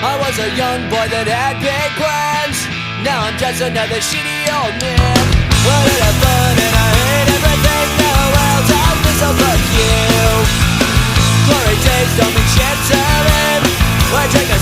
I was a young boy that had big plans. Now I'm just another shitty old man. What did I fun and I hate everything. The world's all this, so fuck you. Glory days don't mean shit to me. Why take a